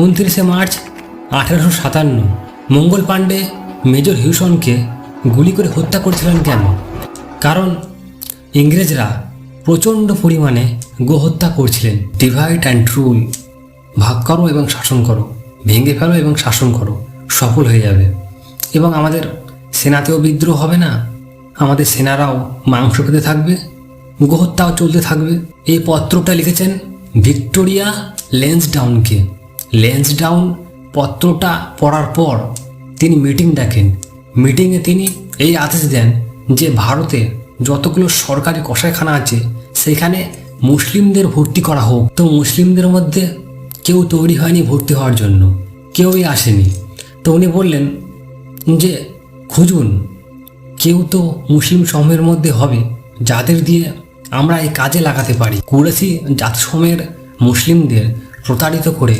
29 March 1857 মঙ্গল Pandey major হিউসনকে গুলি করে হত্যা করেছিলেন কেন? কারণ ইংরেজরা প্রচণ্ড পরিমাণে গোহত্যা করছিলেন। ডিভাইড অ্যান্ড রুল, ভাগ করো এবং শাসন করো, ভেঙে ফেলো এবং শাসন করো, সফল হয়ে যাবে। এবং আমাদের সেনাতেও বিদ্রোহ হবে না, আমাদের সেনারাও মাংস খেতে থাকবে, গোহত্যাও চলতে থাকবে। এই পত্রটা লিখেছেন ভিক্টোরিয়া ল্যান্সডাউনকে। ল্যান্সডাউন পত্রটা পড়ার পর তিনি মিটিং ডাকেন। মিটিংয়ে তিনি এই আদেশ দেন যে ভারতে যতগুলো সরকারি কসাইখানা আছে সেখানে মুসলিমদের ভর্তি করা হোক। তো মুসলিমদের মধ্যে কেউ তৈরি হয়নি ভর্তি হওয়ার জন্য, কেউই আসেনি। তো উনি বললেন যে খুঁজুন, কেউ তো মুসলিম সমূহের মধ্যে হবে যাদের দিয়ে আমরা এই কাজে লাগাতে পারি। কুরাইশি জাতিসমূহের মুসলিমদের প্রতারিত করে